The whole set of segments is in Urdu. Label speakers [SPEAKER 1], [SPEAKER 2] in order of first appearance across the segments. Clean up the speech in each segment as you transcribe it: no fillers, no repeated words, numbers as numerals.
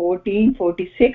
[SPEAKER 1] 1446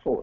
[SPEAKER 1] 4।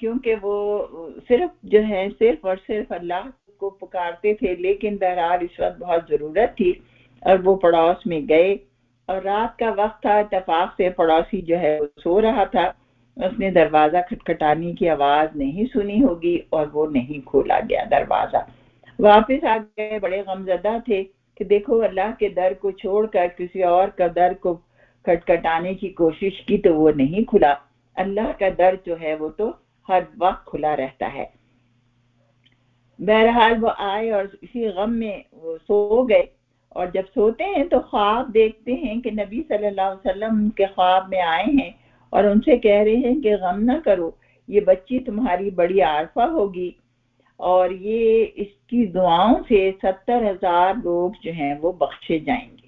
[SPEAKER 1] کیونکہ وہ صرف جو ہے صرف اور صرف اللہ کو پکارتے تھے، لیکن بہرحال اس وقت بہت ضرورت تھی اور وہ پڑوس میں گئے، اور رات کا وقت تھا، اتفاق سے پڑوسی جو ہے وہ سو رہا تھا، اس نے دروازہ کھٹکھٹانے کی آواز نہیں سنی ہوگی اور وہ نہیں کھولا گیا دروازہ۔ واپس آ گئے، بڑے غمزدہ تھے کہ دیکھو اللہ کے در کو چھوڑ کر کسی اور کا در کو کھٹکھٹانے کی کوشش کی تو وہ نہیں کھلا، اللہ کا در جو ہے وہ تو ہر وقت کھلا رہتا ہے۔ بہرحال وہ آئے اور اسی غم میں وہ سو گئے، اور جب سوتے ہیں تو خواب دیکھتے ہیں کہ نبی صلی اللہ علیہ وسلم ان کے خواب میں آئے ہیں اور ان سے کہہ رہے ہیں کہ غم نہ کرو، یہ بچی تمہاری بڑی عارفہ ہوگی، اور یہ اس کی دعاؤں سے 70,000 لوگ جو ہیں وہ بخشے جائیں گے،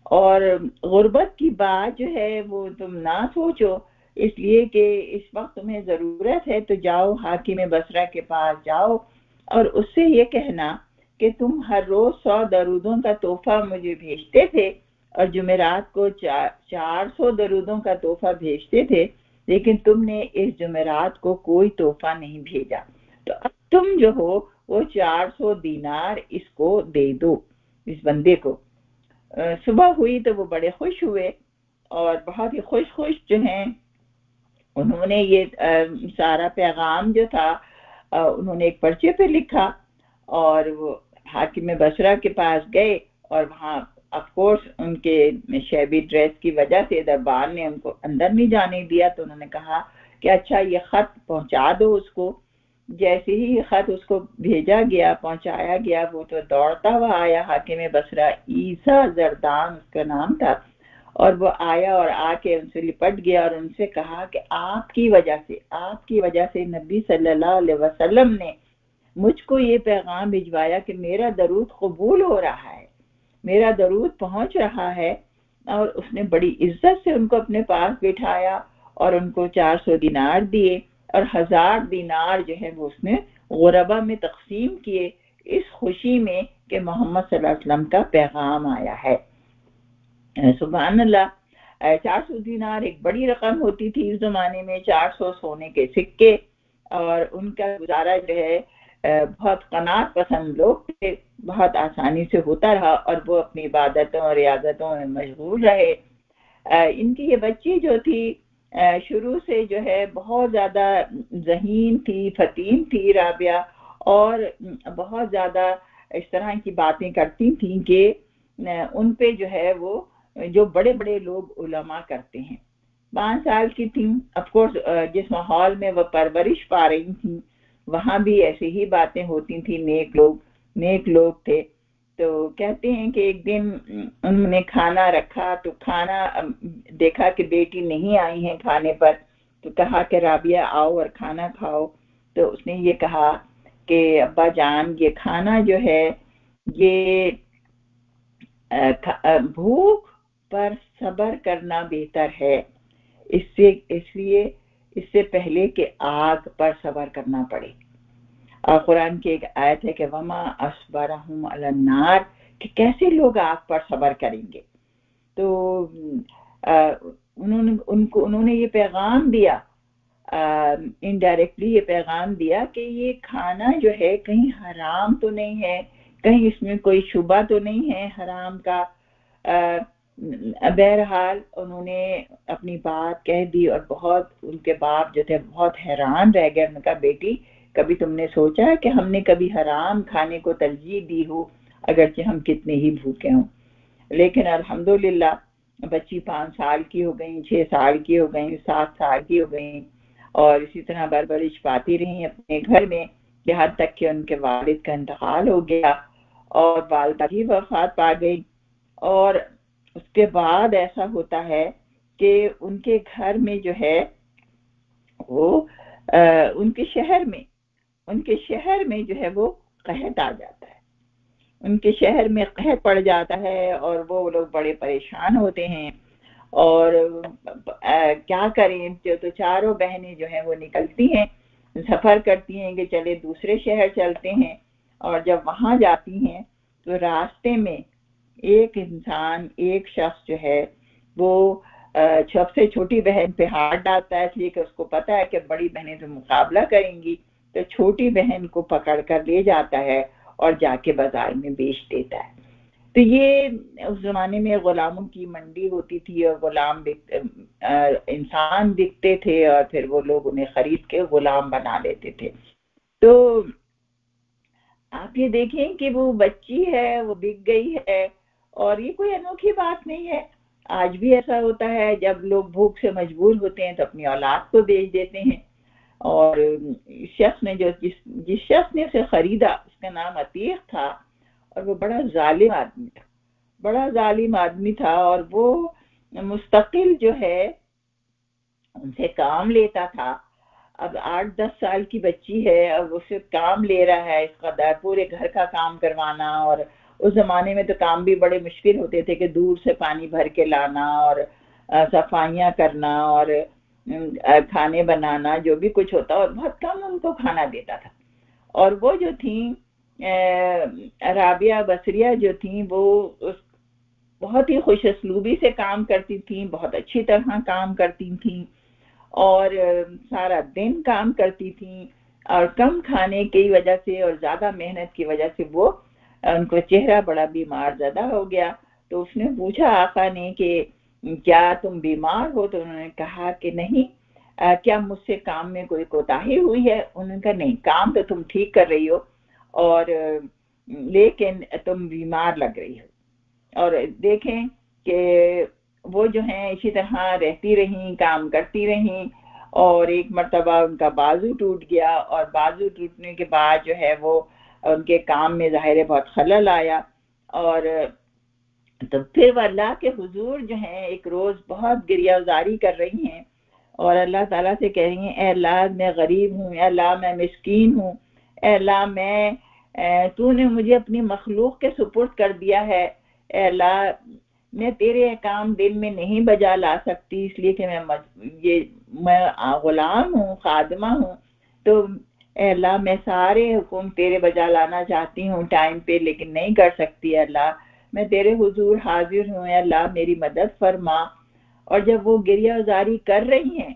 [SPEAKER 1] اور غربت کی بات جو ہے وہ تم نہ سوچو، اس لیے کہ اس وقت تمہیں ضرورت ہے تو جاؤ حاکم بصرہ کے پاس جاؤ اور اس سے یہ کہنا کہ تم ہر روز 100 درودوں کا تحفہ مجھے بھیجتے تھے اور جمعرات کو 400 درودوں کا تحفہ بھیجتے تھے، لیکن تم نے اس جمعرات کو کوئی تحفہ نہیں بھیجا، تو اب تم جو ہو وہ 400 دینار اس کو دے دو، اس بندے کو۔ صبح ہوئی تو وہ بڑے خوش ہوئے اور بہت ہی خوش جو ہیں، انہوں نے یہ سارا پیغام جو تھا انہوں نے ایک پرچے پہ لکھا اور وہ حاکم بصرہ کے پاس گئے، اور وہاں آف کورس ان کے شیبی ڈریس کی وجہ سے دربار نے ان کو اندر نہیں جانے دیا، تو انہوں نے کہا کہ اچھا یہ خط پہنچا دو اس کو۔ جیسے ہی یہ خط اس کو بھیجا گیا، پہنچایا گیا، وہ تو دوڑتا ہوا آیا، حاکم بصرہ عیسیٰ زردان اس کا نام تھا، اور وہ آیا اور آ کے ان سے لپٹ گیا اور ان سے کہا کہ آپ کی وجہ سے نبی صلی اللہ علیہ وسلم نے مجھ کو یہ پیغام بھجوایا کہ میرا درود قبول ہو رہا ہے، میرا درود پہنچ رہا ہے، اور اس نے بڑی عزت سے ان کو اپنے پاس بٹھایا اور ان کو 400 دینار دیے اور 1000 دینار جو ہے وہ اس نے غربا میں تقسیم کیے، اس خوشی میں کہ محمد صلی اللہ علیہ وسلم کا پیغام آیا ہے۔ سبحان اللہ، 400 دینار ایک بڑی رقم ہوتی تھی اس زمانے میں، 400 سونے کے سکے، اور ان کا گزارا جو ہے بہت قناعت پسند لوگ تھے، بہت آسانی سے ہوتا رہا اور وہ اپنی عبادتوں اور ریاضتوں میں مشغول رہے۔ ان کی یہ بچی جو تھی شروع سے جو ہے بہت زیادہ ذہین تھی، فتین تھی رابعہ، اور بہت زیادہ اس طرح کی باتیں کرتی تھیں کہ ان پہ جو ہے وہ جو بڑے بڑے لوگ علماء کرتے ہیں۔ 5 سال کی تھیں، اف کورس جس ماحول میں وہ پرورش پا رہی تھیں وہاں بھی ایسی ہی باتیں ہوتی تھیں، نیک لوگ تھے۔ تو کہتے ہیں کہ ایک دن انہوں نے کھانا رکھا تو کھانا دیکھا کہ بیٹی نہیں آئی ہیں کھانے پر، تو کہا کہ رابعہ آؤ اور کھانا کھاؤ، تو اس نے یہ کہا کہ ابا جان یہ کھانا جو ہے یہ بھوک پر صبر کرنا بہتر ہے، اس لیے اس سے پہلے کہ آگ پر صبر کرنا پڑے۔ اور قرآن کی ایک آیت ہے کہ وما اصبرہم علی النار، کہ کیسے لوگ آگ پر صبر کریں گے۔ تو انہوں نے یہ پیغام دیا، انڈائریکٹلی یہ پیغام دیا کہ یہ کھانا جو ہے کہیں حرام تو نہیں ہے، کہیں اس میں کوئی شبہ تو نہیں ہے حرام کا۔ بہرحال انہوں نے اپنی بات کہہ دی اور بہت ان کے باپ جو تھے بہت حیران رہ گئے۔ ان کا بیٹی کبھی تم نے سوچا ہے کہ ہم نے کبھی حرام کھانے کو ترجیح دی ہو اگرچہ ہم کتنے ہی بھوکے ہوں؟ لیکن الحمدللہ بچی 5 سال کی ہو گئیں، 6 سال کی ہو گئیں، 7 سال کی ہو گئیں، اور اسی طرح پرورش پاتی رہی اپنے گھر میں، یہاں تک کہ ان کے والد کا انتقال ہو گیا اور والدہ بھی وفات پا گئی۔ اور اس کے بعد ایسا ہوتا ہے کہ ان کے گھر میں جو ہے وہ ان کے شہر میں جو ہے وہ قحط آ جاتا ہے، ان کے شہر میں قحط پڑ جاتا ہے اور وہ لوگ بڑے پریشان ہوتے ہیں، اور کیا کریں، تو چاروں بہنیں جو ہیں وہ نکلتی ہیں، سفر کرتی ہیں کہ چلے دوسرے شہر چلتے ہیں، اور جب وہاں جاتی ہیں تو راستے میں ایک شخص جو ہے وہ سب سے چھوٹی بہن پہ ہاتھ ڈالتا ہے، اس لیے کہ اس کو پتا ہے کہ بڑی بہنیں تو مقابلہ کریں گی، تو چھوٹی بہن کو پکڑ کر لے جاتا ہے اور جا کے بازار میں بیچ دیتا ہے۔ تو یہ اس زمانے میں غلاموں کی منڈی ہوتی تھی، اور غلام انسان بکتے تھے، اور پھر وہ لوگ انہیں خرید کے غلام بنا لیتے تھے۔ تو آپ یہ دیکھیں کہ وہ بچی ہے، وہ بک گئی ہے، اور یہ کوئی انوکھی بات نہیں ہے، آج بھی ایسا ہوتا ہے، جب لوگ بھوک سے مجبور ہوتے ہیں تو اپنی اولاد کو بیچ دیتے ہیں۔ اور شخص نے جس شخص نے اسے خریدا، اس کا نام عتیق تھا، اور وہ بڑا ظالم آدمی تھا، بڑا ظالم آدمی تھا، اور وہ مستقل جو ہے ان سے کام لیتا تھا۔ اب 8-10 سال کی بچی ہے، اب اسے کام لے رہا ہے اس قدر، پورے گھر کا کام کروانا، اور اس زمانے میں تو کام بھی بڑے مشکل ہوتے تھے کہ دور سے پانی بھر کے لانا، اور صفائیاں کرنا، اور کھانے بنانا، جو بھی کچھ ہوتا، اور بہت کم ان کو کھانا دیتا تھا۔ اور وہ جو تھیں رابعہ بصریہ جو تھیں، وہ بہت ہی خوش اسلوبی سے کام کرتی تھیں، بہت اچھی طرح کام کرتی تھیں، اور سارا دن کام کرتی تھیں، اور کم کھانے کی وجہ سے اور زیادہ محنت کی وجہ سے وہ ان کو چہرہ بڑا بیمار زدہ ہو گیا۔ تو اس نے پوچھا آقا نے کہ کیا تم بیمار ہو؟ تو انہوں نے کہا کہ نہیں۔ کیا مجھ سے کام میں کوئی کوتاہی ہوئی ہے؟ انہوں نے کہا نہیں، کام تو تم ٹھیک کر رہی ہو، اور لیکن تم بیمار لگ رہی ہو۔ اور دیکھیں کہ وہ جو ہیں اسی طرح رہتی رہیں، کام کرتی رہیں، اور ایک مرتبہ ان کا بازو ٹوٹ گیا، اور بازو ٹوٹنے کے بعد جو ہے وہ ان کے کام میں ظاہر بہت خلل آیا، اور تو پھر وہ اللہ کے حضور جو ہیں ایک روز بہت گریہ زاری کر رہی ہیں، اور اللہ تعالیٰ سے کہہ رہی ہیں اے اللہ میں غریب ہوں، اے اللہ میں مسکین ہوں، اے اللہ تو نے مجھے اپنی مخلوق کے سپرد کر دیا ہے، اے اللہ میں تیرے احکام دل میں نہیں بجا لا سکتی، اس لیے کہ میں غلام ہوں، خادمہ ہوں، تو اے اللہ میں سارے حکم تیرے بجا لانا چاہتی ہوں ٹائم پہ، لیکن نہیں کر سکتی، اے اللہ میں تیرے حضور حاضر ہوں، اے اللہ میری مدد فرما۔ اور جب وہ گریہ زاری کر رہی ہیں،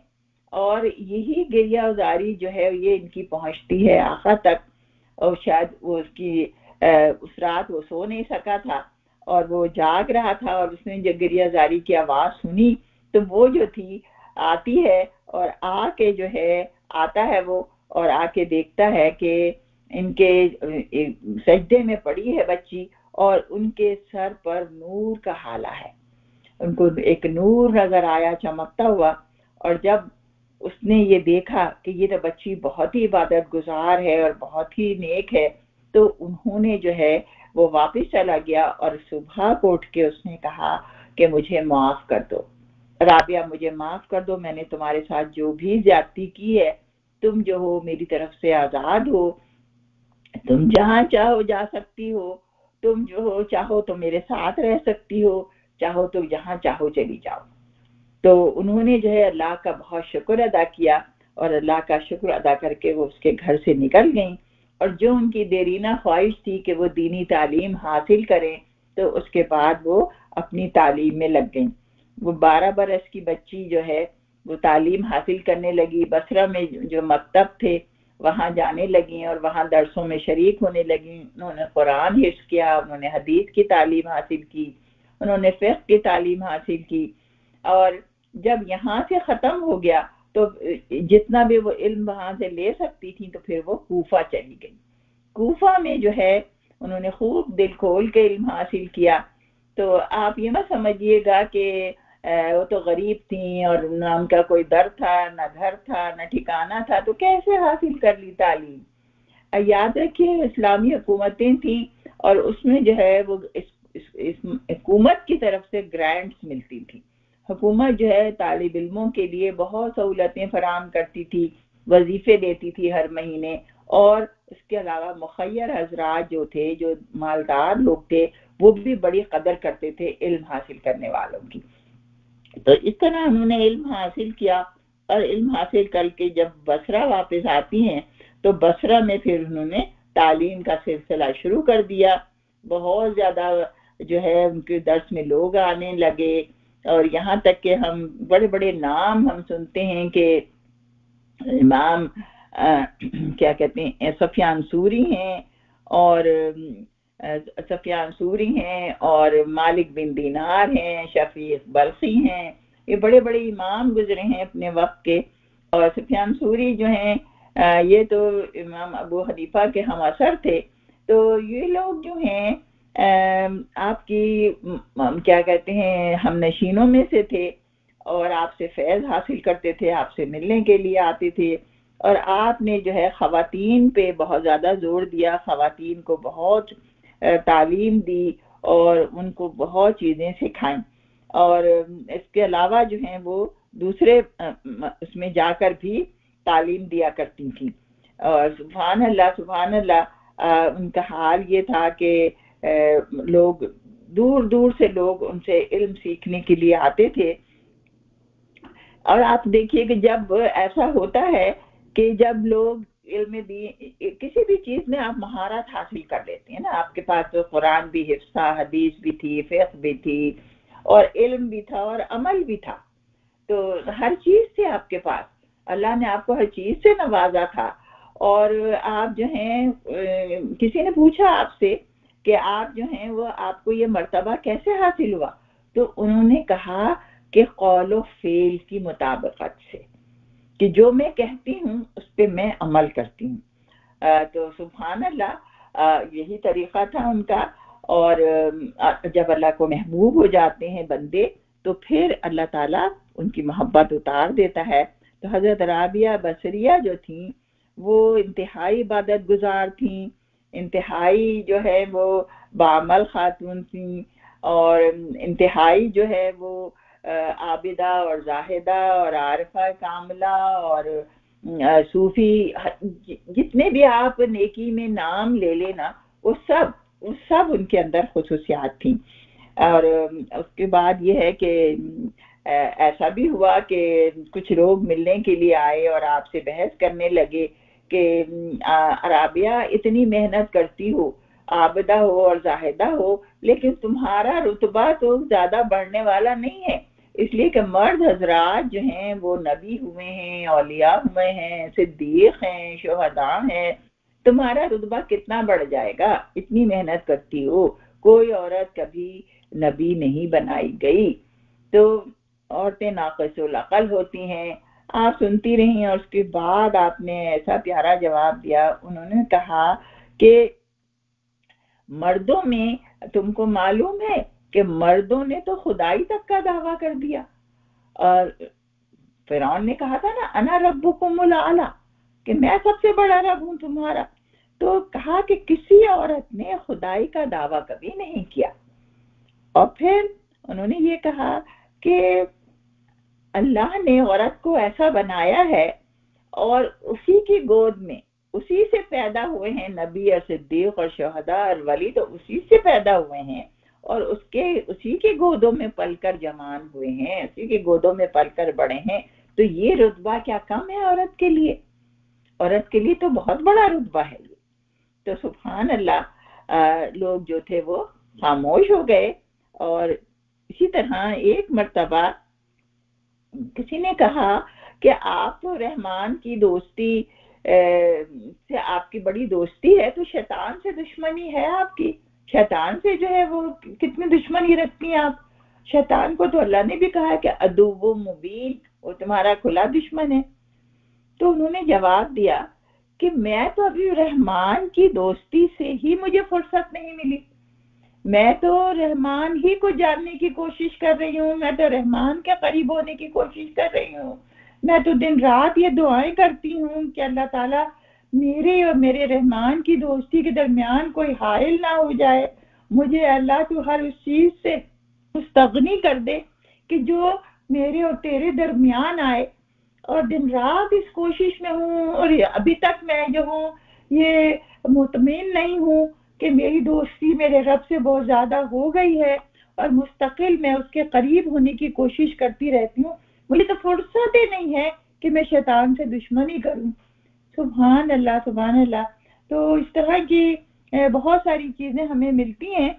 [SPEAKER 1] اور یہی گریہ زاری جو ہے یہ ان کی پہنچتی ہے آقا تک، اور شاید وہ اس رات وہ سو نہیں سکا تھا، اور وہ جاگ رہا تھا، اور اس نے جب گریہ زاری کی آواز سنی تو وہ جو تھی آتی ہے، اور آتا ہے وہ، اور آ کے دیکھتا ہے کہ ان کے سجدے میں پڑی ہے بچی، اور ان کے سر پر نور کا حالہ ہے، ان کو ایک نور نظر آیا چمکتا ہوا۔ اور جب اس نے یہ دیکھا کہ یہ تو بچی بہت ہی عبادت گزار ہے اور بہت ہی نیک ہے، تو انہوں نے جو ہے وہ واپس چلا گیا، اور صبح کو اٹھ کے اس نے کہا کہ مجھے معاف کر دو رابعہ، مجھے معاف کر دو، میں نے تمہارے ساتھ جو بھی زیادتی کی ہے، تم جو ہو میری طرف سے آزاد ہو، تم جہاں چاہو جا سکتی ہو، تم جو ہو چاہو تو میرے ساتھ رہ سکتی ہو، چاہو تو جہاں چاہو چلی جاؤ۔ تو انہوں نے جو ہے اللہ کا بہت شکر ادا کیا، اور اللہ کا شکر ادا کر کے وہ اس کے گھر سے نکل گئیں، اور جو ان کی دیرینہ خواہش تھی کہ وہ دینی تعلیم حاصل کریں، تو اس کے بعد وہ اپنی تعلیم میں لگ گئیں۔ وہ 12 برس کی بچی جو ہے وہ تعلیم حاصل کرنے لگی، بصرہ میں جو مکتب تھے وہاں جانے لگیں، اور وہاں درسوں میں شریک ہونے لگیں، انہوں نے قرآن حفظ کیا، انہوں نے حدیث کی تعلیم حاصل کی، انہوں نے فقہ کی تعلیم حاصل کی، اور جب یہاں سے ختم ہو گیا تو جتنا بھی وہ علم وہاں سے لے سکتی تھی تو پھر وہ کوفہ چلی گئی۔ کوفہ میں جو ہے انہوں نے خوب دل کھول کے علم حاصل کیا۔ تو آپ یہ نہ سمجھیے گا کہ وہ تو غریب تھیں اور نہ ان کا کوئی در تھا، نہ گھر تھا، نہ ٹھکانہ تھا، تو کیسے حاصل کر لی تعلیم؟ یاد رکھیے اسلامی حکومتیں تھیں، اور اس میں جو ہے وہ اس حکومت کی طرف سے گرانٹس ملتی تھی، حکومت جو ہے طالب علموں کے لیے بہت سہولتیں فراہم کرتی تھی، وظیفے دیتی تھی ہر مہینے، اور اس کے علاوہ مخیر حضرات جو تھے، جو مالدار لوگ تھے، وہ بھی بڑی قدر کرتے تھے علم حاصل کرنے والوں کی۔ تو اس طرح انہوں نے علم حاصل کیا، اور علم حاصل کر کے جب بصرہ واپس آتی ہیں تو بصرہ میں پھر انہوں نے تعلیم کا سلسلہ شروع کر دیا، بہت زیادہ جو ہے ان کے درس میں لوگ آنے لگے، اور یہاں تک کہ ہم بڑے بڑے نام ہم سنتے ہیں کہ امام کیا کہتے ہیں سفیان ثوری ہیں اور سفیان ثوری ہیں اور مالک بن دینار ہیں، شفیق بلخی ہیں، یہ بڑے بڑے امام گزرے ہیں اپنے وقت کے. اور سفیان ثوری جو ہیں یہ تو امام ابو حنیفہ کے ہم اثر تھے. تو یہ لوگ جو ہیں آپ کی کیا کہتے ہیں ہم نشینوں میں سے تھے اور آپ سے فیض حاصل کرتے تھے، آپ سے ملنے کے لیے آتے تھے. اور آپ نے جو ہے خواتین پہ بہت زیادہ زور دیا، خواتین کو بہت تعلیم دی اور ان کو بہت چیزیں سکھائیں. اور اس کے علاوہ جو ہیں وہ دوسرے اس میں جا کر بھی تعلیم دیا کرتی تھیں. اور سبحان اللہ سبحان اللہ، ان کا حال یہ تھا کہ لوگ دور دور سے لوگ ان سے علم سیکھنے کے لیے آتے تھے. اور آپ دیکھیے کہ جب ایسا ہوتا ہے کہ جب لوگ علم کسی بھی چیز میں آپ مہارت حاصل کر لیتے ہیں نا، آپ کے پاس تو قرآن بھی حفظ تھا، حدیث بھی تھی، فقہ بھی تھی اور علم بھی تھا اور عمل بھی تھا، تو ہر چیز سے آپ کے پاس اللہ نے آپ کو ہر چیز سے نوازا تھا. اور آپ جو ہیں کسی نے پوچھا آپ سے کہ آپ جو ہیں وہ آپ کو یہ مرتبہ کیسے حاصل ہوا، تو انہوں نے کہا کہ قول و فعل کی مطابقت سے، کہ جو میں کہتی ہوں اس پہ میں عمل کرتی ہوں. تو سبحان اللہ یہی طریقہ تھا ان کا. اور جب اللہ کو محبوب ہو جاتے ہیں بندے تو پھر اللہ تعالیٰ ان کی محبت اتار دیتا ہے. تو حضرت رابعہ بصریہ جو تھیں وہ انتہائی عبادت گزار تھیں، انتہائی جو ہے وہ بعمل خاتون تھیں اور انتہائی جو ہے وہ عابدہ اور زاہدہ اور عارفہ کاملہ اور صوفی، جتنے بھی آپ نیکی میں نام لے لینا وہ سب ان کے اندر خصوصیات تھیں. اور اس کے بعد یہ ہے کہ ایسا بھی ہوا کہ کچھ لوگ ملنے کے لیے آئے اور آپ سے بحث کرنے لگے کہ رابعہ اتنی محنت کرتی ہو، عابدہ ہو اور زاہدہ ہو، لیکن تمہارا رتبہ تو زیادہ بڑھنے والا نہیں ہے، اس لیے کہ مرد حضرات جو ہیں وہ نبی ہوئے ہیں، اولیاء ہوئے ہیں، صدیق ہیں، شہداء ہیں، تمہارا رتبہ کتنا بڑھ جائے گا، اتنی محنت کرتی ہو. کوئی عورت کبھی نبی نہیں بنائی گئی. تو عورتیں ناقص العقل ہوتی ہیں. آپ سنتی رہیں اور اس کے بعد آپ نے ایسا پیارا جواب دیا. انہوں نے کہا کہ مردوں میں تم کو معلوم ہے کہ مردوں نے تو خدائی تک کا دعویٰ کر دیا. اور فرعون نے کہا تھا نا انا ربکم الاعلی، کہ میں سب سے بڑا رب ہوں تمہارا. تو کہا کہ کسی عورت نے خدائی کا دعویٰ کبھی نہیں کیا. اور پھر انہوں نے یہ کہا کہ اللہ نے عورت کو ایسا بنایا ہے اور اسی کی گود میں اسی سے پیدا ہوئے ہیں نبی اور صدیق اور شہداء اور ولی، تو اسی سے پیدا ہوئے ہیں اور اسی کے گودوں میں پل کر جوان ہوئے ہیں، اسی کے گودوں میں پل کر بڑے ہیں. تو یہ رتبہ کیا کم ہے عورت کے لیے؟ عورت کے لیے تو بہت بڑا رتبہ ہے یہ. تو سبحان اللہ لوگ جو تھے وہ خاموش ہو گئے. اور اسی طرح ایک مرتبہ کسی نے کہا کہ آپ تو رحمان کی دوستی سے آپ کی بڑی دوستی ہے، تو شیطان سے دشمنی ہے آپ کی؟ شیطان سے جو ہے وہ کتنی دشمنی رکھتی ہیں آپ؟ شیطان کو تو اللہ نے بھی کہا کہ عدو مبین، وہ تمہارا کھلا دشمن ہے. تو انہوں نے جواب دیا کہ میں تو ابھی رحمان کی دوستی سے ہی مجھے فرصت نہیں ملی، میں تو رحمان ہی کو جاننے کی کوشش کر رہی ہوں، میں تو رحمان کے قریب ہونے کی کوشش کر رہی ہوں. میں تو دن رات یہ دعائیں کرتی ہوں کہ اللہ تعالیٰ میرے اور میرے رحمان کی دوستی کے درمیان کوئی حائل نہ ہو جائے. مجھے اللہ تو ہر اس چیز سے مستغنی کر دے کہ جو میرے اور تیرے درمیان آئے. اور دن رات اس کوشش میں ہوں اور ابھی تک میں جو ہوں یہ مطمئن نہیں ہوں کہ میری دوستی میرے رب سے بہت زیادہ ہو گئی ہے اور مستقل میں اس کے قریب ہونے کی کوشش کرتی رہتی ہوں. مجھے تو فرصت ہی نہیں ہے کہ میں شیطان سے دشمنی کروں. سبحان اللہ سبحان اللہ. تو اس طرح کی بہت ساری چیزیں ہمیں ملتی ہیں.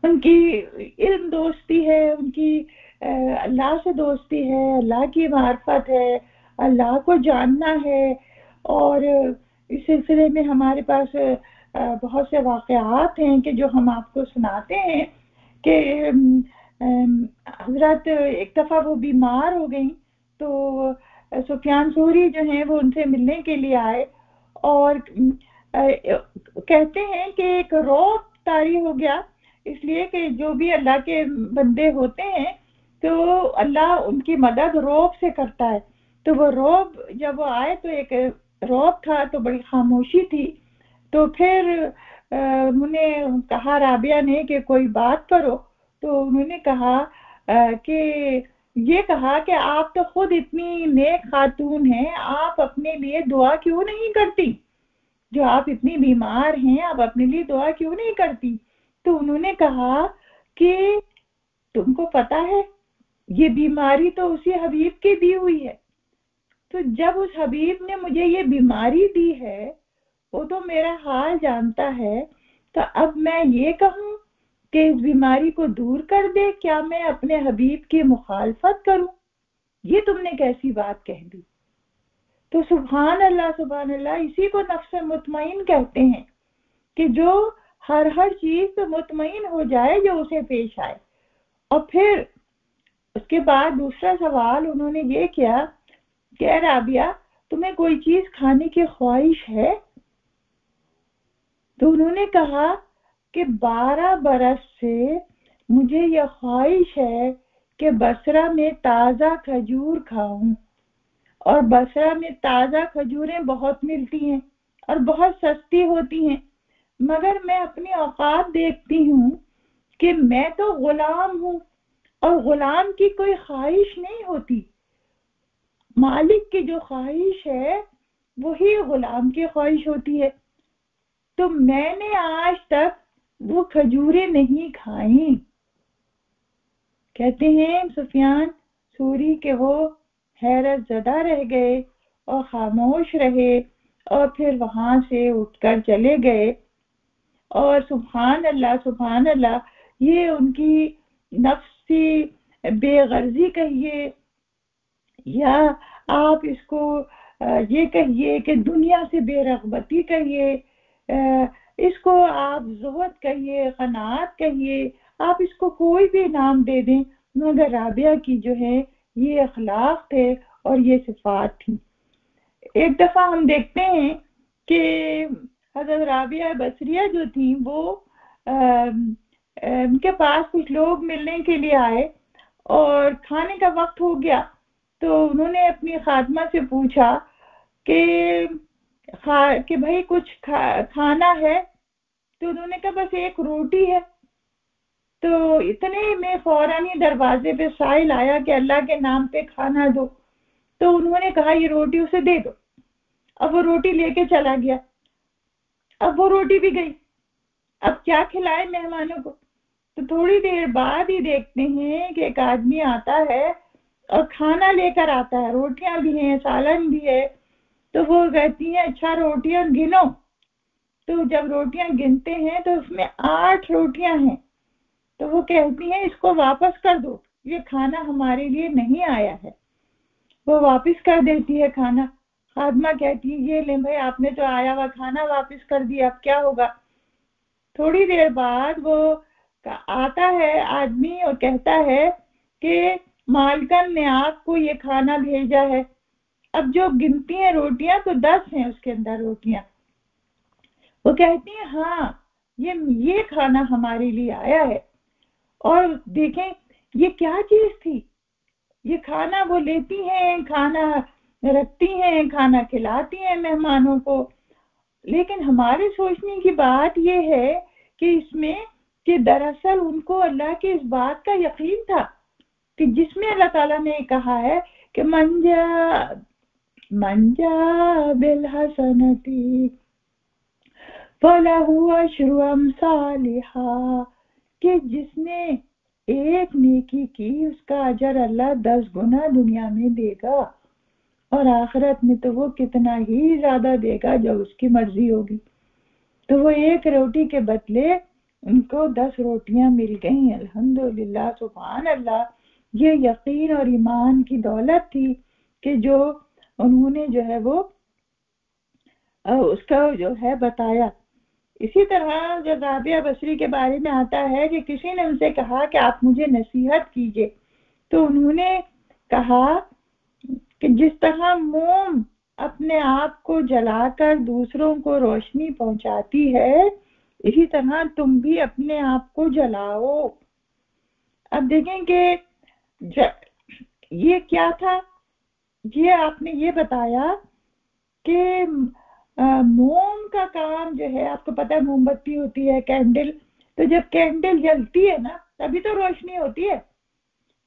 [SPEAKER 1] ان کی علم دوستی ہے، ان کی اللہ سے دوستی ہے، اللہ کی معرفت ہے، اللہ کو جاننا ہے. اور اس سلسلے میں ہمارے پاس بہت سے واقعات ہیں کہ جو ہم آپ کو سناتے ہیں کہ حضرت ایک دفعہ وہ بیمار ہو گئیں تو سفیان ثوری جو ہیں وہ ان سے ملنے کے لیے آئے اور کہتے ہیں کہ ایک رعب طاری ہو گیا، اس لیے کہ جو بھی اللہ کے بندے ہوتے ہیں تو اللہ ان کی مدد رعب سے کرتا ہے. تو وہ رعب جب وہ آئے تو ایک رعب تھا تو بڑی خاموشی تھی. تو پھر انہوں نے کہا رابعہ نے کہ کوئی بات کرو. تو انہوں نے کہا کہ یہ کہا کہ آپ تو خود اتنی نیک خاتون ہیں، آپ اپنے لیے دعا کیوں نہیں کرتی؟ جو آپ اتنی بیمار ہیں آپ اپنے لیے دعا کیوں نہیں کرتی؟ تو انہوں نے کہا کہ تم کو پتا ہے یہ بیماری تو اسی حبیب کی دی ہوئی ہے، تو جب اس حبیب نے مجھے یہ بیماری دی ہے وہ تو میرا حال جانتا ہے، تو اب میں یہ کہوں کہ اس بیماری کو دور کر دے، کیا میں اپنے حبیب کی مخالفت کروں؟ یہ تم نے کیسی بات کہہ دی؟ تو سبحان اللہ، اسی کو نفس مطمئن کہتے ہیں کہ جو ہر چیز سے مطمئن ہو جائے جو اسے پیش آئے. اور پھر اس کے بعد دوسرا سوال انہوں نے یہ کیا کہ رابعہ تمہیں کوئی چیز کھانے کی خواہش ہے؟ تو انہوں نے کہا کہ 12 برس سے مجھے یہ خواہش ہے کہ بصرہ میں تازہ کھجور کھاؤں، اور بصرہ میں تازہ کھجوریں بہت ملتی ہیں اور بہت سستی ہوتی ہیں، مگر میں اپنی اوقات دیکھتی ہوں کہ میں تو غلام ہوں اور غلام کی کوئی خواہش نہیں ہوتی، مالک کی جو خواہش ہے وہی غلام کی خواہش ہوتی ہے. تو میں نے آج تک وہ کھجوریں نہیں کھائیں. کہتے ہیں سفیان ثوری کہ وہ حیرت زدہ رہ گئے اور خاموش رہے اور پھر وہاں سے اٹھ کر چلے گئے. اور سبحان اللہ یہ ان کی نفسی بے غرضی کہیے یا آپ اس کو یہ کہیے کہ دنیا سے بے رغبتی کہیے، اس کو آپ زہد کہیے، قناعت کہیے، آپ اس کو کوئی بھی نام دے دیں، مگر رابعہ کی جو ہے یہ اخلاق تھے اور یہ صفات تھی. ایک دفعہ ہم دیکھتے ہیں کہ حضرت رابعہ بصریہ جو تھی وہ ان کے پاس کچھ لوگ ملنے کے لیے آئے اور کھانے کا وقت ہو گیا تو انہوں نے اپنی خادمہ سے پوچھا کہ بھائی کچھ کھانا ہے؟ تو انہوں نے کہا بس ایک روٹی ہے. تو اتنے میں فوراً ہی دروازے پہ سائل آیا کہ اللہ کے نام پہ کھانا دو. تو انہوں نے کہا یہ روٹی اسے دے دو. اب وہ روٹی لے کے چلا گیا. اب وہ روٹی بھی گئی. اب کیا کھلائے مہمانوں کو؟ تو تھوڑی دیر بعد ہی دیکھتے ہیں کہ ایک آدمی آتا ہے اور کھانا لے کر آتا ہے، روٹیاں بھی ہیں، سالن بھی ہے. تو وہ کہتی ہیں اچھا روٹیاں گنو. تو جب روٹیاں گنتے ہیں تو اس میں 8 روٹیاں ہیں. تو وہ کہتی ہیں اس کو واپس کر دو، یہ کھانا ہمارے لیے نہیں آیا ہے. وہ واپس کر دیتی ہے کھانا. خادمہ کہتی ہے یہ لیں بھائی آپ نے تو آیا ہوا کھانا واپس کر دیا، اب کیا ہوگا؟ تھوڑی دیر بعد وہ آتا ہے آدمی اور کہتا ہے کہ مالکن نے آپ کو یہ کھانا بھیجا ہے. اب جو گنتی ہیں روٹیاں تو 10 ہیں اس کے اندر روٹیاں. وہ کہتی ہیں ہاں یہ کھانا ہمارے لیے آیا ہے. اور دیکھیں یہ کیا چیز تھی، یہ کھانا وہ لیتی ہیں، کھانا رکھتی ہیں، کھانا کھلاتی ہیں مہمانوں کو. لیکن ہمارے سوچنے کی بات یہ ہے کہ اس میں کہ دراصل ان کو اللہ کے اس بات کا یقین تھا کہ جس میں اللہ تعالیٰ نے کہا ہے کہ منجا بالحسنتی فلہو عشر امثالہا، کہ جس نے ایک نیکی کی اس کا اجر اللہ 10 گنا دنیا میں دے گا اور آخرت میں تو وہ کتنا ہی زیادہ دے گا جو اس کی مرضی ہوگی. تو وہ ایک روٹی کے بدلے ان کو 10 روٹیاں مل گئیں. الحمدللہ، سبحان اللہ. یہ یقین اور ایمان کی دولت تھی کہ جو انہوں نے جو ہے وہ اس کا جو ہے بتایا. اسی طرح جو رابعہ بصری کے بارے میں آتا ہے کہ کسی نے ان سے کہا کہ آپ مجھے نصیحت کیجئے، تو انہوں نے کہا کہ جس طرح موم اپنے آپ کو جلا کر دوسروں کو روشنی پہنچاتی ہے، اسی طرح تم بھی اپنے آپ کو جلاؤ. اب دیکھیں کہ یہ کیا تھا، یہ آپ نے یہ بتایا کہ موم کا کام جو ہے، آپ کو پتہ ہے موم بتی ہوتی ہے، کینڈل، تو جب کینڈل جلتی ہے نا تبھی تو روشنی ہوتی ہے.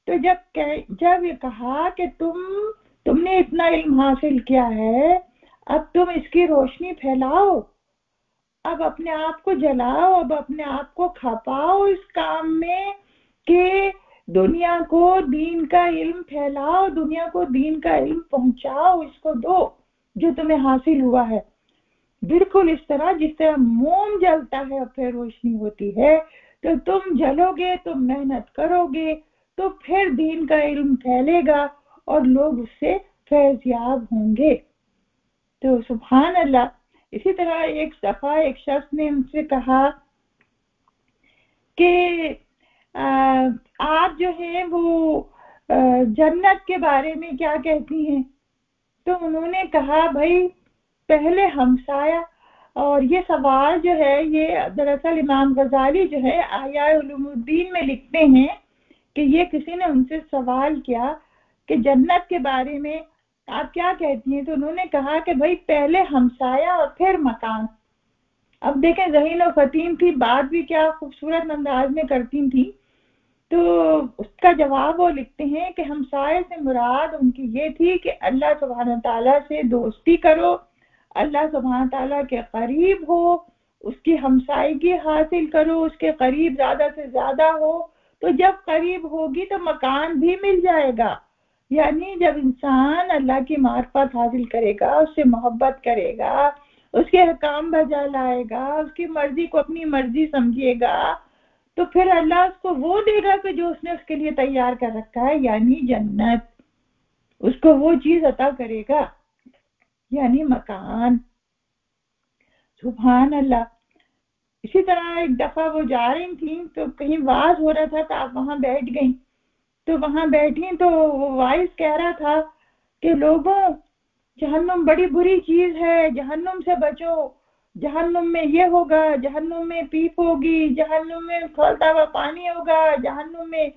[SPEAKER 1] تو جب یہ کہا کہ تم نے اتنا علم حاصل کیا ہے، اب تم اس کی روشنی پھیلاؤ، اب اپنے آپ کو جلاؤ، اب اپنے آپ کو کھپاؤ اس کام میں کہ دنیا کو دین کا علم پھیلاؤ، دنیا کو دین کا علم پہنچاؤ، اس کو دو جو تمہیں حاصل ہوا ہے. بالکل اس طرح جس طرح موم جلتا ہے اور پھر روشنی ہوتی ہے، تو تم جلو گے، تم محنت کرو گے تو پھر دین کا علم پھیلے گا اور لوگ اس سے فیض یاب ہوں گے. تو سبحان اللہ. اسی طرح ایک دفعہ ایک شخص نے ان سے کہا کہ آپ جو ہیں وہ جنت کے بارے میں کیا کہتی ہیں؟ تو انہوں نے کہا بھائی پہلے ہمسایہ. اور یہ سوال جو ہے یہ دراصل امام غزالی جو ہے احیاء علوم الدین میں لکھتے ہیں کہ یہ کسی نے ان سے سوال کیا کہ جنت کے بارے میں آپ کیا کہتی ہیں، تو انہوں نے کہا کہ بھائی پہلے ہمسایہ اور پھر مکان. اب دیکھیں ذہین و فطین تھی، بات بھی کیا خوبصورت انداز میں کرتی تھی. تو اس کا جواب وہ لکھتے ہیں کہ ہمسائے سے مراد ان کی یہ تھی کہ اللہ سبحانہ تعالیٰ سے دوستی کرو، اللہ سبحانہ تعالیٰ کے قریب ہو، اس کی ہمسائیگی حاصل کرو، اس کے قریب زیادہ سے زیادہ ہو. تو جب قریب ہوگی تو مکان بھی مل جائے گا. یعنی جب انسان اللہ کی معرفت حاصل کرے گا، اس سے محبت کرے گا، اس کے احکام بجا لائے گا، اس کی مرضی کو اپنی مرضی سمجھے گا، تو پھر اللہ اس کو وہ دے گا کہ جو اس نے اس کے لیے تیار کر رکھا ہے، یعنی جنت. اس کو وہ چیز عطا کرے گا، یعنی مکان. سبحان اللہ. اسی طرح ایک دفعہ وہ جا رہی تھیں تو کہیں واز ہو رہا تھا تو آپ وہاں بیٹھ گئیں. تو وہاں بیٹھی تو وہ وائس کہہ رہا تھا کہ لوگوں، جہنم بڑی بری چیز ہے، جہنم سے بچو، جہنم میں یہ ہوگا، جہنم میں پیپ ہوگی، جہنم میں کھولتا ہوا پانی ہوگا، جہنم میں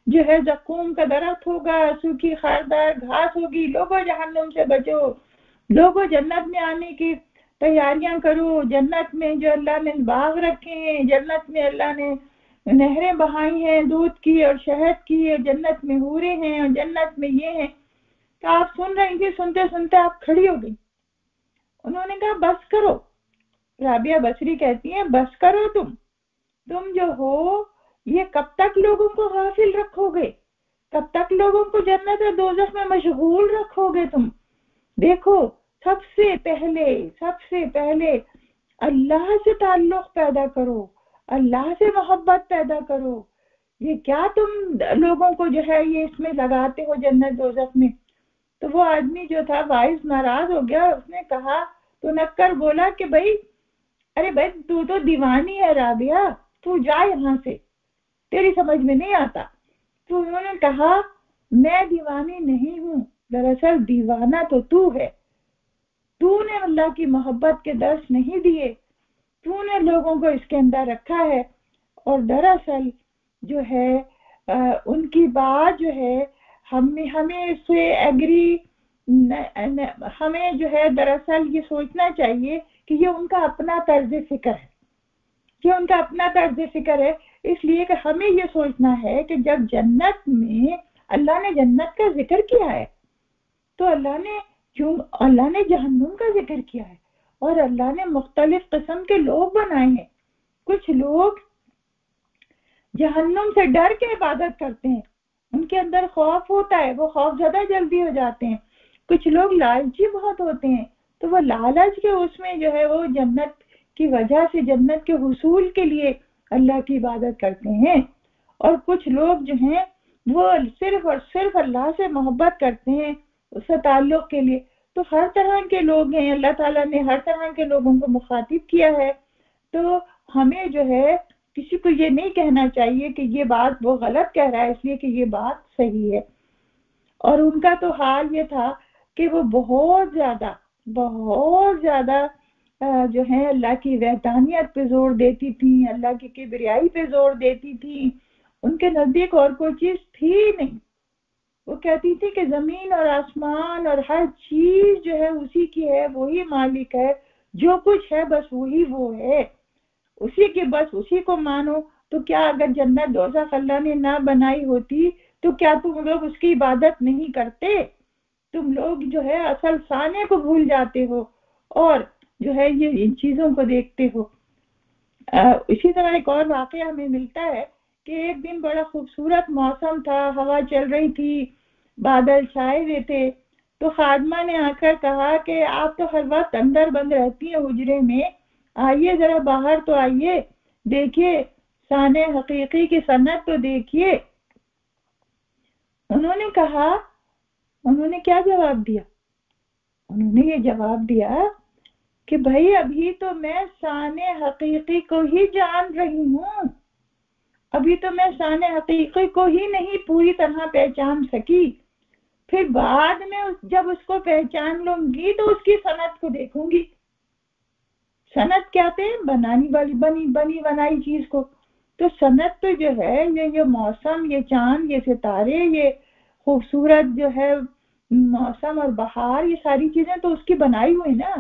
[SPEAKER 1] جو ہے زقوم کا درخت ہوگا، سوکھی خاردار گھاس ہوگی، لوگوں جہنم سے بچو، لوگوں جنت میں آنے کی تیاریاں کرو، جنت میں جو اللہ نے باغ رکھے ہیں، جنت میں اللہ نے نہریں بہائی ہیں دودھ کی اور شہد کی، اور جنت میں حوریں ہیں، اور جنت میں یہ ہیں. تو آپ سن رہی تھی، سنتے سنتے آپ کھڑی ہو گئی. انہوں نے کہا بس کرو. رابعہ بصری کہتی ہیں بس کرو، تم جو ہو یہ کب تک لوگوں کو غافل رکھو گے، کب تک لوگوں کو جنت اور دوزخ میں مشغول رکھو گے تم. دیکھو سب سے پہلے اللہ سے تعلق پیدا کرو، اللہ سے محبت پیدا کرو. یہ کیا تم لوگوں کو جو ہے یہ اس میں لگاتے ہو جنت دوزخ میں. تو وہ آدمی جو تھا وائس ناراض ہو گیا. اس نے کہا تو نکر بولا کہ ارے بھائی تو دیوانی ہے رابعہ، تو جا یہاں سے، تیری سمجھ میں نہیں آتا. تو انہوں نے کہا میں دیوانی نہیں ہوں، دراصل دیوانہ تو ہے. تو نے اللہ کی محبت کے درس نہیں دیے، تو نے لوگوں کو اس کے اندر رکھا ہے. اور دراصل جو ہے ان کی بات جو ہے ہمیں اس سے ایگری، ہمیں جو ہے دراصل یہ سوچنا چاہیے کہ یہ ان کا اپنا طرز فکر ہے، یہ ان کا اپنا طرز فکر ہے. اس لیے کہ ہمیں یہ سوچنا ہے کہ جب جنت میں اللہ نے جنت کا ذکر کیا ہے تو اللہ نے جہنم کا ذکر کیا ہے، اور اللہ نے مختلف قسم کے لوگ بنائے ہیں. کچھ لوگ جہنم سے ڈر کے عبادت کرتے ہیں، ان کے اندر خوف ہوتا ہے، وہ خوف زدہ جلدی ہو جاتے ہیں. کچھ لوگ لالچی بہت ہوتے ہیں، تو وہ لالچ کے اس میں جو ہے وہ جنت کی وجہ سے، جنت کے حصول کے لیے اللہ کی عبادت کرتے ہیں، اور کچھ لوگ جو ہیں وہ صرف اور صرف اللہ سے محبت کرتے ہیں اس سے تعلق کے لیے۔ تو ہر طرح کے لوگ ہیں، اللہ تعالیٰ نے ہر طرح کے لوگوں کو مخاطب کیا ہے، تو ہمیں جو ہے کسی کو یہ نہیں کہنا چاہیے کہ یہ بات وہ غلط کہہ رہا ہے اس لیے کہ یہ بات صحیح ہے۔ اور ان کا تو حال یہ تھا کہ وہ بہت زیادہ جو ہے اللہ کی وحدانیت پہ زور دیتی تھی، اللہ کی کبریائی پہ زور دیتی تھی، ان کے نزدیک اور کوئی چیز تھی نہیں۔ وہ کہتی تھی کہ زمین اور آسمان اور ہر چیز جو ہے اسی کی ہے، وہی مالک ہے، جو کچھ ہے بس وہی وہ ہے، اسی کی بس اسی کو مانو۔ تو کیا اگر جنت دوزخ اللہ نے نہ بنائی ہوتی تو کیا تم لوگ اس کی عبادت نہیں کرتے؟ تم لوگ جو ہے اصل سانے کو بھول جاتے ہو اور جو ہے یہ ان چیزوں کو دیکھتے ہو۔ اسی طرح ایک اور واقعہ ہمیں ملتا ہے کہ ایک دن بڑا خوبصورت موسم تھا، ہوا چل رہی تھی، بادل چھائے ہوئے تھے، تو خادمہ نے آ کر کہا کہ آپ تو ہر وقت اندر بند رہتی ہیں حجرے میں، آئیے ذرا باہر تو آئیے، دیکھیے سانے حقیقی کی صنعت تو دیکھیے۔ انہوں نے کیا جواب دیا؟ انہوں نے یہ جواب دیا کہ بھائی ابھی تو میں سانے حقیقی کو ہی جان رہی ہوں، ابھی تو میں سانے حقیقی کو ہی نہیں پوری طرح پہچان سکی، پھر بعد میں جب اس کو پہچان لوں گی تو اس کی صنعت کو دیکھوں گی۔ صنعت کیا تھے؟ بنانی والی بنی بنائی چیز کو۔ تو صنعت تو جو ہے یہ موسم، یہ چاند، یہ ستارے، یہ خوبصورت جو ہے موسم اور بہار، یہ ساری چیزیں تو اس کی بنائی ہوئی نا،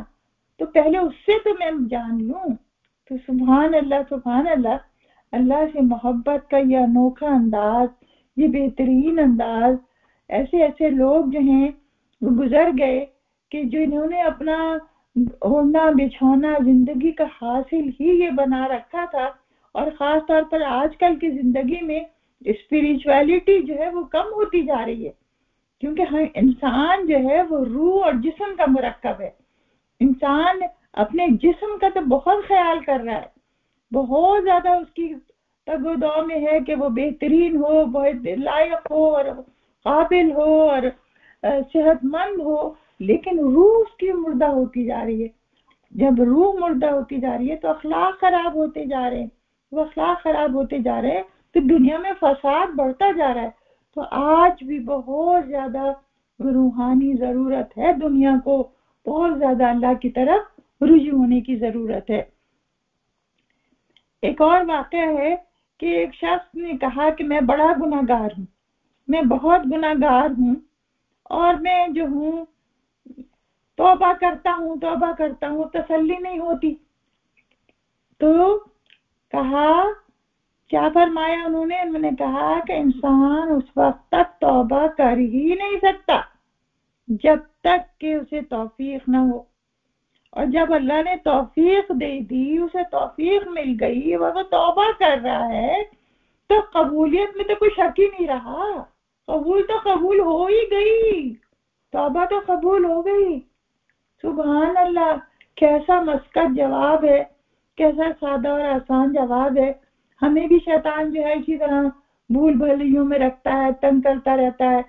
[SPEAKER 1] تو پہلے اس سے تو میں جان لوں۔ تو سبحان اللہ سبحان اللہ، اللہ سے محبت کا یہ انوکھا انداز، یہ بہترین انداز، ایسے لوگ جو ہیں وہ گزر گئے کہ جنہوں نے اپنا اوڑھنا بچھونا زندگی کا حاصل ہی یہ بنا رکھا تھا۔ اور خاص طور پر آج کل کی زندگی میں اسپریچویلٹی جو ہے وہ کم ہوتی جا رہی ہے، کیونکہ انسان جو ہے وہ روح اور جسم کا مرکب ہے۔ انسان اپنے جسم کا تو بہت خیال کر رہا ہے، بہت زیادہ اس کی تگ و دو میں ہے کہ وہ بہترین ہو، بہت لائق ہو اور قابل ہو اور صحت مند ہو، لیکن روح اس کی مردہ ہوتی جا رہی ہے۔ جب روح مردہ ہوتی جا رہی ہے تو اخلاق خراب ہوتے جا رہے ہیں، وہ اخلاق خراب ہوتے جا رہے ہیں تو دنیا میں فساد بڑھتا جا رہا ہے۔ تو آج بھی بہت زیادہ روحانی ضرورت ہے، دنیا کو بہت زیادہ اللہ کی طرف رجوع ہونے کی ضرورت ہے۔ ایک اور واقعہ ہے کہ ایک شخص نے کہا کہ میں بڑا گناہگار ہوں، میں بہت گناہگار ہوں، اور میں جو ہوں توبہ کرتا ہوں تسلی نہیں ہوتی۔ تو کیا فرمایا انہوں نے کہا کہ انسان اس وقت تک توبہ کر ہی نہیں سکتا جب تک کہ اسے توفیق نہ ہو، اور جب اللہ نے توفیق دے دی، اسے توفیق مل گئی، وہ توبہ کر رہا ہے، تو قبولیت میں تو کوئی شک ہی نہیں رہا، قبول تو قبول ہو ہی گئی، توبہ تو قبول ہو گئی۔ سبحان اللہ، کیسا مسکت جواب ہے، کیسا سادہ اور آسان جواب ہے۔ ہمیں بھی شیطان جو ہے اسی طرح بھول بھلیوں میں رکھتا ہے، تنگ کرتا رہتا ہے،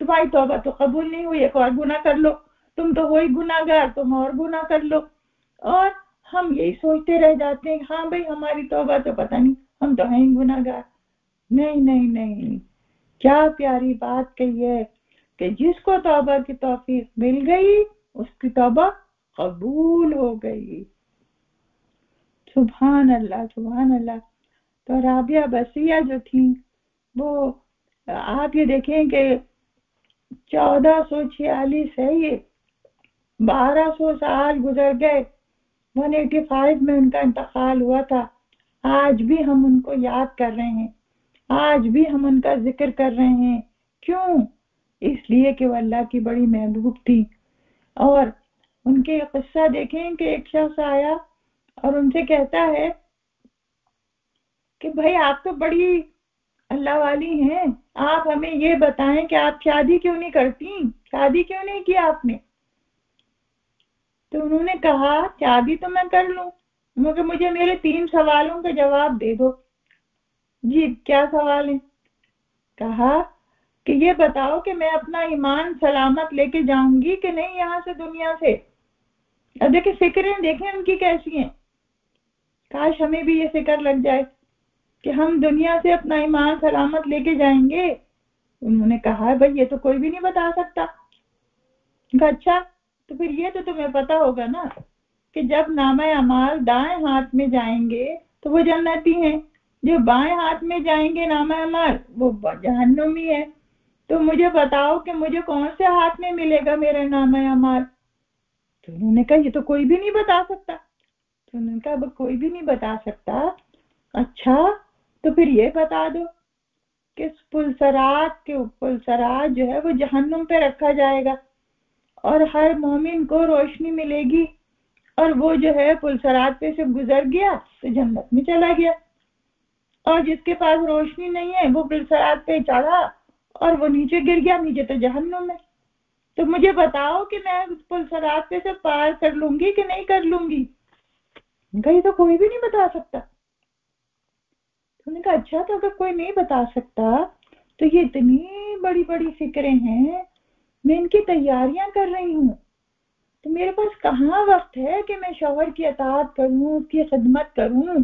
[SPEAKER 1] تمہاری توبہ تو قبول نہیں ہوئی، ایک اور گناہ کر لو، تم تو وہی گناہگار، تم اور گناہ کر لو۔ اور ہم یہی سوچتے رہ جاتے ہیں ہاں بھائی ہماری توبہ تو پتہ نہیں، ہم تو ہیں گناہگار۔ نہیں، کیا پیاری بات کہی ہے کہ جس کو توبہ کی توفیق مل گئی اس کی توبہ قبول ہو گئی۔ سبحان اللہ سبحان اللہ۔ تو رابعہ بصریہ جو تھی وہ آپ یہ دیکھیں کہ 1446 ہے، یہ 1200 سال گزر گئے، 185 میں ان کا انتقال ہوا تھا۔ آج بھی ہم ان کو یاد کر رہے ہیں، آج بھی ہم ان کا ذکر کر رہے ہیں۔ کیوں؟ اس لیے کہ وہ اللہ کی بڑی محبوب تھی۔ اور ان کے قصہ دیکھیں کہ ایک شخص آیا اور ان سے کہتا ہے کہ بھائی آپ تو بڑی اللہ والی ہیں، آپ ہمیں یہ بتائیں کہ آپ شادی کیوں نہیں کرتی، شادی کیوں نہیں کی آپ نے؟ تو انہوں نے کہا شادی تو میں کر لوں، مگر مجھے میرے 3 سوالوں کا جواب دے دو۔ جی کیا سوال ہے؟ کہا کہ یہ بتاؤ کہ میں اپنا ایمان سلامت لے کے جاؤں گی کہ نہیں یہاں سے، دنیا سے۔ اب دیکھیں فکریں دیکھیں ان کی کیسی ہیں، کاش ہمیں بھی یہ فکر لگ جائے کہ ہم دنیا سے اپنا ایمان سلامت لے کے جائیں گے۔ انہوں نے کہا بھائی یہ تو کوئی بھی نہیں بتا سکتا۔ کہا اچھا تو پھر یہ تو تمہیں پتا ہوگا نا کہ جب نامہ اعمال دائیں ہاتھ میں جائیں گے تو وہ جنتی ہیں، جو بائیں ہاتھ میں جائیں گے نامہ اعمال وہ جہنمی ہے۔ تو مجھے بتاؤ کہ مجھے کون سے ہاتھ میں ملے گا میرا نامہ اعمال؟ تو انہوں نے کہا یہ تو کوئی بھی نہیں بتا سکتا۔ تو انہوں نے کہا کوئی بھی نہیں بتا سکتا، اچھا تو پھر یہ بتا دو کہ پلسرات جو ہے وہ جہنم پہ رکھا جائے گا اور ہر مومن کو روشنی ملے گی، اور وہ جو ہے پلسرات پہ سے گزر گیا تو جنت میں چلا گیا، اور جس کے پاس روشنی نہیں ہے وہ پلسرات پہ چڑھا اور وہ نیچے گر گیا، نیچے تو جہنم میں۔ تو مجھے بتاؤ کہ میں پلسرات پہ سے پار کر لوں گی کہ نہیں کر لوں گی؟ یہ تو کوئی بھی نہیں بتا سکتا۔ انہوں نے کہا اچھا تو اگر کوئی نہیں بتا سکتا تو یہ اتنی بڑی بڑی فکریں ہیں، میں ان کی تیاریاں کر رہی ہوں، تو میرے پاس کہاں وقت ہے کہ میں شوہر کی اطاعت کروں، اس کی خدمت کروں؟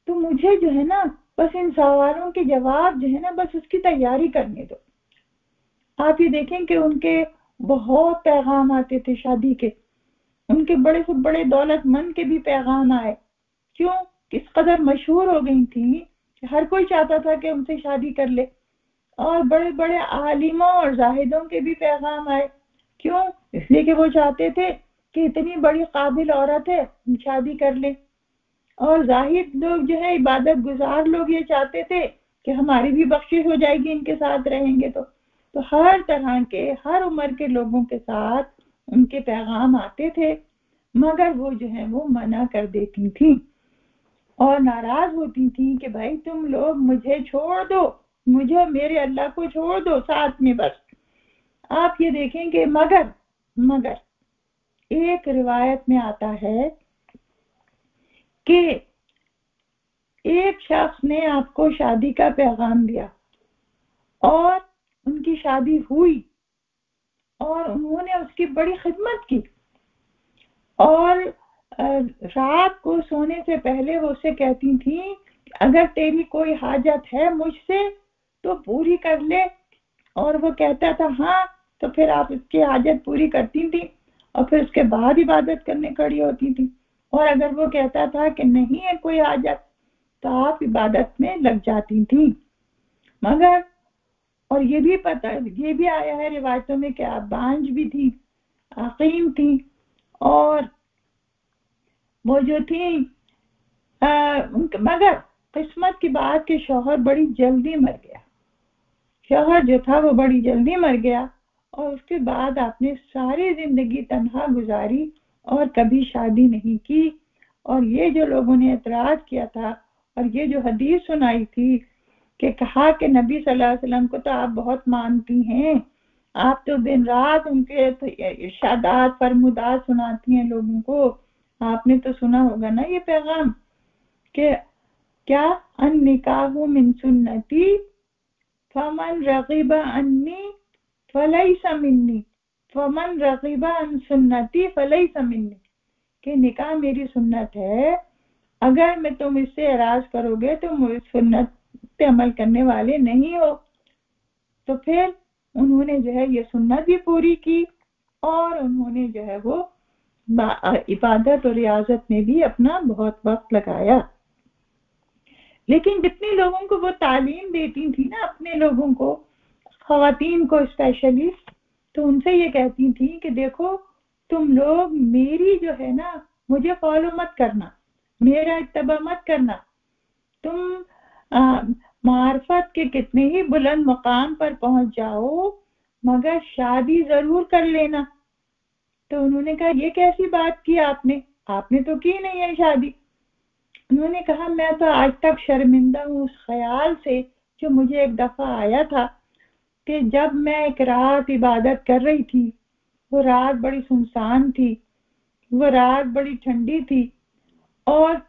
[SPEAKER 1] تو مجھے جو ہے نا بس ان سوالوں کے جواب جو ہے نا بس اس کی تیاری کرنے دو۔ آپ یہ دیکھیں کہ ان کے بہت پیغام آتے تھے شادی کے، ان کے بڑے سے بڑے دولت مند کے بھی پیغام آئے، کیوں؟ کس قدر مشہور ہو گئی تھی کہ ہر کوئی چاہتا تھا کہ ان سے شادی کر لے، اور بڑے بڑے عالموں اور زاہدوں کے بھی پیغام آئے، کیوں؟ اس لیے کہ وہ چاہتے تھے کہ اتنی بڑی قابل عورت ہے شادی کر لیں، اور زاہد لوگ جو ہے عبادت گزار لوگ یہ چاہتے تھے کہ ہماری بھی بخشش ہو جائے گی ان کے ساتھ رہیں گے تو ہر طرح کے ہر عمر کے لوگوں کے ساتھ ان کے پیغام آتے تھے، مگر وہ جو ہے وہ منع کر دیتی تھیں اور ناراض ہوتی تھیں کہ بھائی تم لوگ مجھے چھوڑ دو، مجھے میرے اللہ کو چھوڑ دو ساتھ میں بس۔ آپ یہ دیکھیں کہ مگر ایک روایت میں آتا ہے کہ ایک شخص نے آپ کو شادی کا پیغام دیا اور ان کی شادی ہوئی اور انہوں نے اس کی بڑی خدمت کی، اور رات کو سونے سے پہلے وہ اسے کہتی تھیں اگر تیری کوئی حاجت ہے مجھ سے تو پوری کر لے، اور وہ کہتا تھا ہاں، تو پھر آپ اس کی حاجت پوری کرتی تھی اور پھر اس کے بعد عبادت کرنے کھڑی ہوتی تھی، اور اگر وہ کہتا تھا کہ نہیں ہے کوئی حاجت تو آپ عبادت میں لگ جاتی تھی۔ مگر اور یہ بھی آیا ہے روایتوں میں کہ آپ بانج بھی تھی، عقیم تھی، اور وہ جو تھی مگر قسمت کی بات کہ شوہر بڑی جلدی مر گیا، شوہر جو تھا وہ بڑی جلدی مر گیا، اور اس کے بعد آپ نے ساری زندگی تنہا گزاری اور کبھی شادی نہیں کی۔ اور یہ جو لوگوں نے اعتراض کیا تھا اور یہ جو حدیث سنائی تھی کہ کہا کہ نبی صلی اللہ علیہ وسلم کو تو آپ بہت مانتی ہیں، آپ تو دن رات ان کے ارشادات فرمودات سناتی ہیں لوگوں کو، آپ نے تو سنا ہوگا نا یہ پیغام کہ کیا النکاح من سنتی فمن رغب عنی فلیس منی، فمن رغب عن سنتی فلیس منی، کہ نکاح میری سنت ہے، اگر میں تم اس سے اعراض کرو گے تو میری سنت پہ عمل کرنے والے نہیں ہو۔ تو پھر انہوں نے جو ہے یہ سنت بھی پوری کی، اور انہوں نے جو ہے وہ عبادت اور ریاضت میں بھی اپنا بہت وقت لگایا۔ لیکن جتنے لوگوں کو وہ تعلیم دیتی تھی نا، اپنے لوگوں کو، خواتین کو اسپیشلی، تو ان سے یہ کہتی تھی کہ دیکھو تم لوگ میری جو ہے نا مجھے فالو مت کرنا، میرا اتباع مت کرنا، تم معرفت کے کتنے ہی بلند مقام پر پہنچ جاؤ مگر شادی ضرور کر لینا۔ تو انہوں نے کہا یہ کیسی بات کی آپ نے تو کی نہیں ہے شادی۔ انہوں نے کہا میں تو آج تک شرمندہ ہوں اس خیال سے جو مجھے ایک دفعہ آیا تھا کہ جب میں ایک رات عبادت کر رہی تھی، وہ رات بڑی سنسان تھی، وہ رات بڑی ٹھنڈی تھی، اور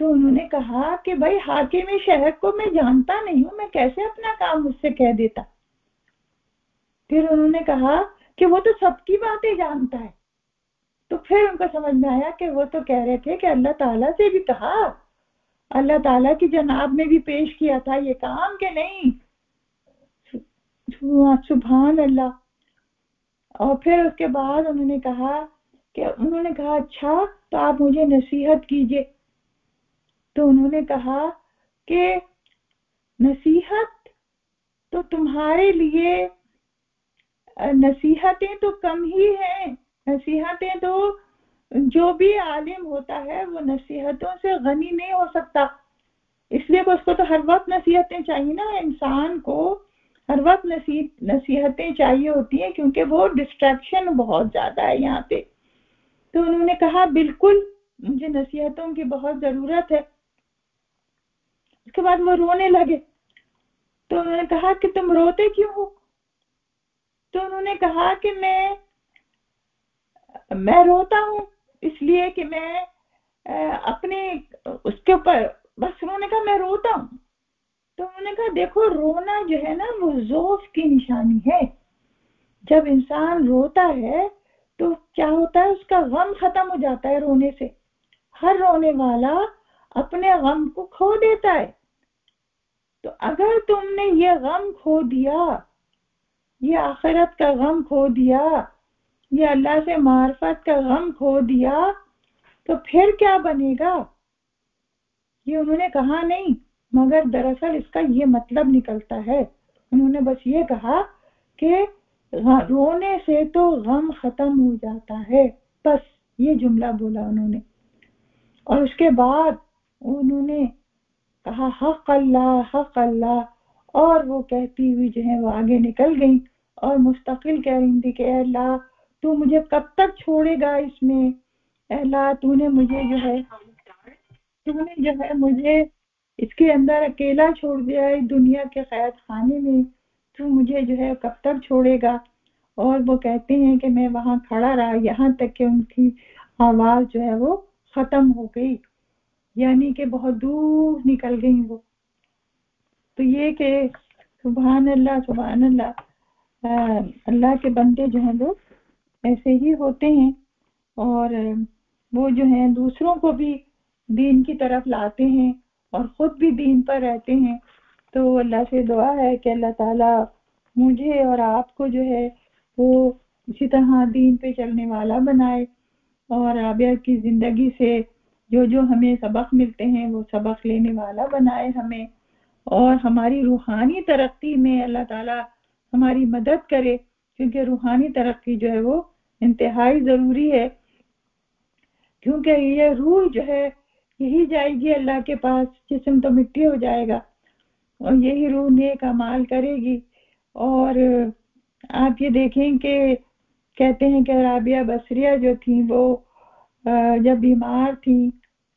[SPEAKER 1] تو انہوں نے کہا کہ بھائی حاکم شہر کو میں جانتا نہیں ہوں، میں کیسے اپنا کام مجھ سے کہہ دیتا؟ پھر انہوں نے کہا کہ وہ تو سب کی باتیں جانتا ہے. تو پھر ان کو سمجھ میں آیا کہ وہ تو کہہ رہے تھے کہ اللہ تعالیٰ سے بھی کہا، اللہ تعالیٰ کی جناب میں بھی پیش کیا تھا یہ کام کہ نہیں. سبحان اللہ. اور پھر اس کے بعد انہوں نے کہا اچھا تو آپ مجھے نصیحت کیجئے. تو انہوں نے کہا کہ نصیحت تو تمہارے لیے نصیحتیں تو کم ہی ہیں. نصیحتیں تو جو بھی عالم ہوتا ہے وہ نصیحتوں سے غنی نہیں ہو سکتا، اس لیے اس کو تو ہر وقت نصیحتیں چاہیے نا. انسان کو ہر وقت نصیحتیں چاہیے ہوتی ہیں کیونکہ وہ ڈسٹریکشن بہت زیادہ ہے یہاں پہ. تو انہوں نے کہا بالکل مجھے نصیحتوں کی بہت ضرورت ہے. اس کے بعد وہ رونے لگے. تو انہوں نے کہا کہ تم روتے کیوں ہو؟ تو انہوں نے کہا کہ میں روتا ہوں اس لیے کہ میں اپنے اس کے اوپر بس. انہوں نے کہا میں روتا ہوں. تو انہوں نے کہا دیکھو رونا جو ہے نا وہ ضعف کی نشانی ہے. جب انسان روتا ہے تو کیا ہوتا ہے، اس کا غم ختم ہو جاتا ہے رونے سے. ہر رونے والا اپنے غم کو کھو دیتا ہے. تو اگر تم نے یہ غم کھو دیا، یہ آخرت کا غم کھو دیا، یہ اللہ سے معرفت کا غم کھو دیا، تو پھر کیا بنے گا؟ یہ انہوں نے کہا نہیں، مگر دراصل اس کا یہ مطلب نکلتا ہے. انہوں نے بس یہ کہا کہ رونے سے تو غم ختم ہو جاتا ہے، بس یہ جملہ بولا انہوں نے. اور اس کے بعد انہوں نے کہا حق اللہ حق اللہ، اور وہ کہتی ہوئی جو ہے وہ آگے نکل گئی اور مستقل کہہ رہی تھی کہ اے اللہ تو مجھے کب تک چھوڑے گا اس میں، اے اللہ تو نے مجھے مجھے اس کے اندر اکیلا چھوڑ دیا ہے دنیا کے قید خانے میں، تو مجھے جو ہے کب تک چھوڑے گا. اور وہ کہتے ہیں کہ میں وہاں کھڑا رہا یہاں تک کہ ان کی آواز جو ہے وہ ختم ہو گئی، یعنی کہ بہت دور نکل گئی وہ. تو یہ کہ سبحان اللہ سبحان اللہ، اللہ کے بندے جو ہیں وہ ایسے ہی ہوتے ہیں، اور وہ جو ہیں دوسروں کو بھی دین کی طرف لاتے ہیں اور خود بھی دین پر رہتے ہیں. تو اللہ سے دعا ہے کہ اللہ تعالیٰ مجھے اور آپ کو جو ہے وہ اسی طرح دین پہ چلنے والا بنائے، اور رابعہ کی زندگی سے جو ہمیں سبق ملتے ہیں وہ سبق لینے والا بنائے ہمیں، اور ہماری روحانی ترقی میں اللہ تعالیٰ ہماری مدد کرے، کیونکہ روحانی ترقی جو ہے وہ انتہائی ضروری ہے. کیونکہ یہ روح جو ہے یہی جائے گی اللہ کے پاس، جسم تو مٹی ہو جائے گا، اور یہی روح نیک اعمال کرے گی. اور آپ یہ دیکھیں کہ کہتے ہیں کہ رابعہ بصریہ جو تھی وہ جب بیمار تھی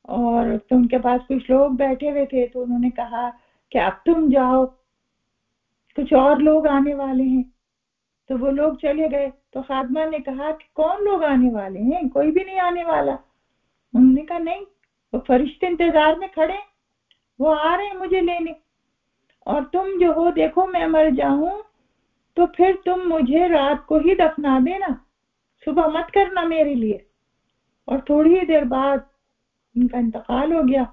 [SPEAKER 1] اور تو ان کے پاس کچھ لوگ بیٹھے ہوئے تھے، تو انہوں نے کہا کہ اب تم جاؤ، کچھ اور لوگ آنے والے ہیں. تو وہ لوگ چلے گئے. تو خادمہ نے کہا کہ کون لوگ آنے والے ہیں؟ کوئی بھی نہیں آنے والا. انہوں نے کہا نہیں، وہ فرشتے انتظار میں کھڑے، وہ آ رہے ہیں مجھے لینے، اور تم جو ہو دیکھو میں مر جاؤں تو پھر تم مجھے رات کو ہی دفنا دینا، صبح مت کرنا میرے لیے. اور تھوڑی ہی دیر بعد ان کا انتقال ہو گیا.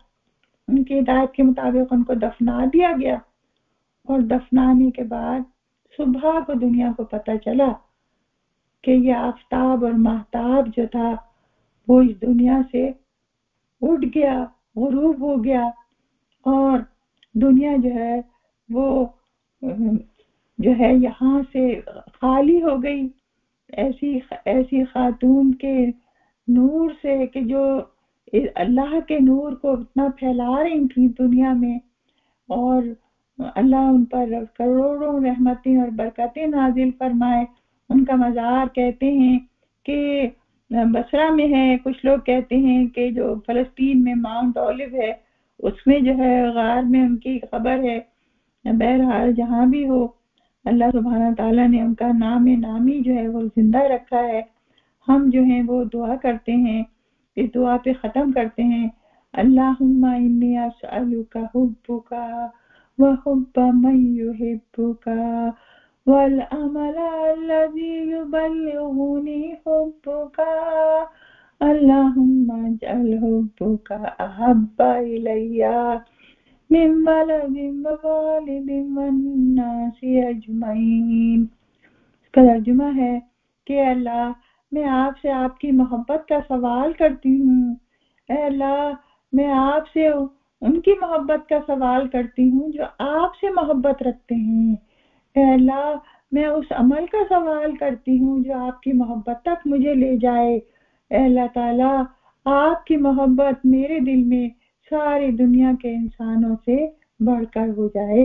[SPEAKER 1] ان کی ہدایت کے مطابق ان کو دفنا دیا گیا، اور دفنانے کے بعد صبح کو دنیا کو پتہ چلا کہ یہ آفتاب اور مہتاب جو تھا وہ اس دنیا سے اٹھ گیا، غروب ہو گیا، اور دنیا جو ہے وہ جو ہے یہاں سے خالی ہو گئی ایسی خاتون کے نور سے کہ جو اللہ کے نور کو اتنا پھیلا رہی تھی دنیا میں، اور اللہ ان پر کروڑوں رحمتیں اور برکتیں نازل فرمائے. ان کا مزار کہتے ہیں کہ بصرہ میں ہے، کچھ لوگ کہتے ہیں کہ جو فلسطین میں ماؤنٹ اولیو ہے اس میں جو ہے غار میں ان کی قبر ہے. بہرحال جہاں بھی ہو، اللہ سبحانہ تعالیٰ نے ان کا نام نامی جو ہے وہ زندہ رکھا ہے. ہم جو ہیں وہ دعا کرتے ہیں، اس دعا پہ ختم کرتے ہیں اللہم انی اسألک حبک وحب من یحبک والعمل الذی یبلغنی حبک اللہم اجعل حبک احب الی من ولد ووالد والناس اجمعین۔ اس کا ترجمہ ہے کہ اللہ میں آپ سے آپ کی محبت کا سوال کرتی ہوں، اے اللہ میں آپ سے ان کی محبت کا سوال کرتی ہوں جو آپ سے محبت رکھتے ہیں، اے اللہ میں اس عمل کا سوال کرتی ہوں جو آپ کی محبت تک مجھے لے جائے، اے اللہ تعالیٰ آپ کی محبت میرے دل میں ساری دنیا کے انسانوں سے بڑھ کر ہو جائے۔